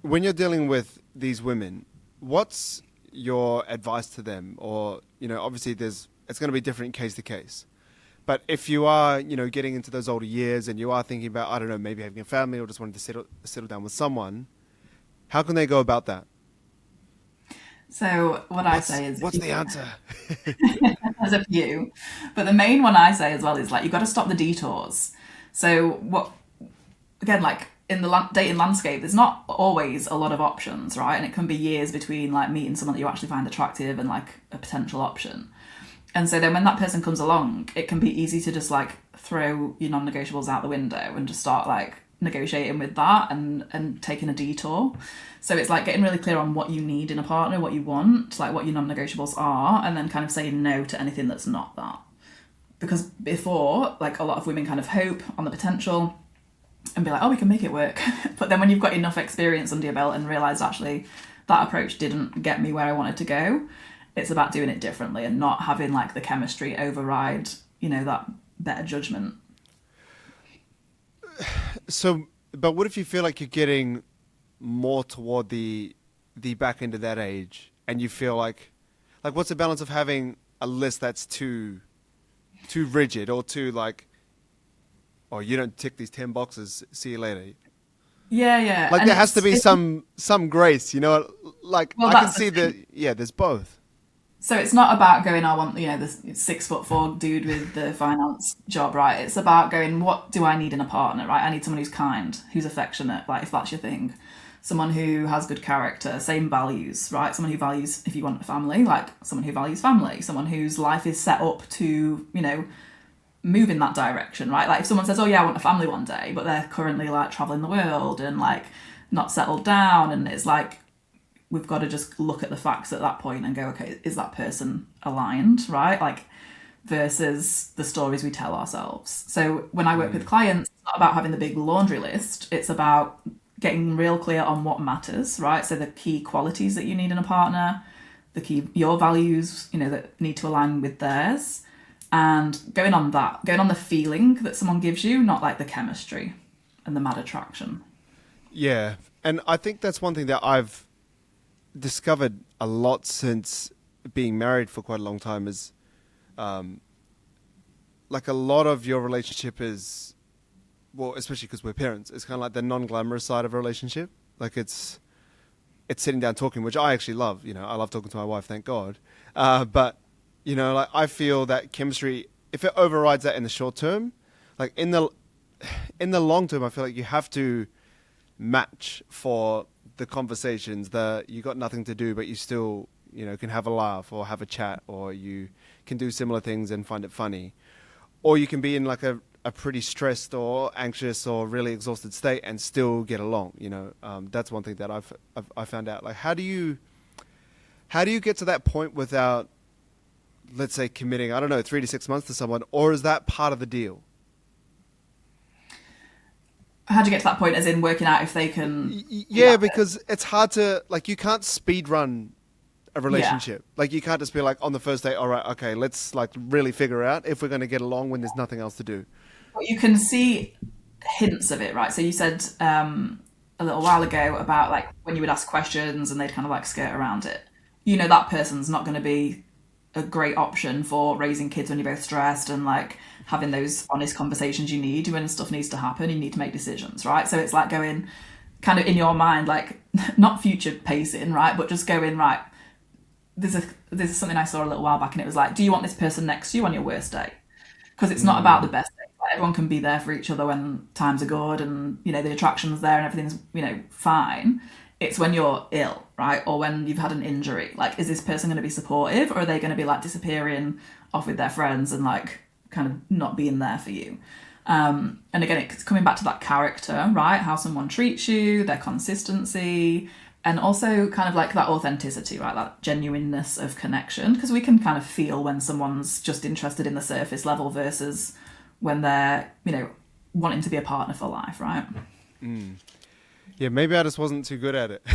when you're dealing with these women, what's your advice to them? Or, obviously it's going to be different case to case. But if you are, getting into those older years and you are thinking about, I don't know, maybe having a family or just wanting to settle down with someone, how can they go about that? So what I say is, What's the answer? there's a few, but the main one I say as well is like you've got to stop the detours. So what again, like in the dating landscape, there's not always a lot of options, right? And it can be years between like meeting someone that you actually find attractive and like a potential option. And so then when that person comes along, it can be easy to just like throw your non-negotiables out the window and just start like negotiating with that and taking a detour. So it's like getting really clear on what you need in a partner, what you want, like what your non-negotiables are, and then kind of saying no to anything that's not that. Because before, like a lot of women kind of hope on the potential and be like, oh, we can make it work. But then when you've got enough experience under your belt and realise actually that approach didn't get me where I wanted to go, it's about doing it differently and not having like the chemistry override, that better judgment. So, but what if you feel like you're getting more toward the back end of that age, and you feel like what's the balance of having a list that's too rigid or too like, oh, you don't tick these 10 boxes, see you later. Yeah, yeah. Like And there has to be it's some grace, like well, I can that's the see that. thing. Yeah, there's both. So it's not about going, I want, this 6'4" dude with the finance job, right? It's about going, what do I need in a partner, right? I need someone who's kind, who's affectionate, like if that's your thing. Someone who has good character, same values, right? Someone who values, if you want a family, like someone who values family, someone whose life is set up to, move in that direction, right? Like if someone says, oh yeah, I want a family one day, but they're currently like traveling the world and like not settled down, and it's like, we've got to just look at the facts at that point and go, okay, is that person aligned, right? Like, versus the stories we tell ourselves. So when I work with clients, it's not about having the big laundry list. It's about getting real clear on what matters, right? So the key qualities that you need in a partner, the key, your values, that need to align with theirs. And going on that, going on the feeling that someone gives you, not like the chemistry and the mad attraction. Yeah, and I think that's one thing that I've discovered a lot since being married for quite a long time is um, like a lot of your relationship is, well, especially because we're parents, it's kind of like the non-glamorous side of a relationship. Like it's sitting down talking, which I actually love. I love talking to my wife, thank God. But like I feel that chemistry, if it overrides that in the short term, like in the long term, I feel like you have to match for the conversations that you got nothing to do, but you still can have a laugh or have a chat, or you can do similar things and find it funny, or you can be in like a pretty stressed or anxious or really exhausted state and still get along. That's one thing that I found out. Like, how do you get to that point without, let's say, committing, I don't know, 3 to 6 months to someone, or is that part of the deal? How do you get to that point, as in working out if they can be Yeah, that person? because it's hard to, like, you can't speed run a Yeah. relationship. Like, you can't just be like on the first day, all right, okay, let's like really figure out if we're going to get along when there's nothing else to do. But you can see hints of it, right? So you said a little while ago about like when you would ask questions and they'd kind of like skirt around it. That person's not going to be a great option for raising kids when you're both stressed and like having those honest conversations you need when stuff needs to happen. You need to make decisions, right? So it's like going kind of in your mind, like not future pacing, right? But just going, right, there's something I saw a little while back and it was like, do you want this person next to you on your worst day? Because it's not about the Mm. best day. Like, everyone can be there for each other when times are good and the attraction's there and everything's fine. It's when you're ill, right, or when you've had an injury. Like, is this person going to be supportive, or are they going to be like disappearing off with their friends and like kind of not being there for you? And again, it's coming back to that character, right? How someone treats you, their consistency, and also kind of like that authenticity, right? That genuineness of connection. Because we can kind of feel when someone's just interested in the surface level versus when they're, wanting to be a partner for life, right? Yeah, maybe I just wasn't too good at it.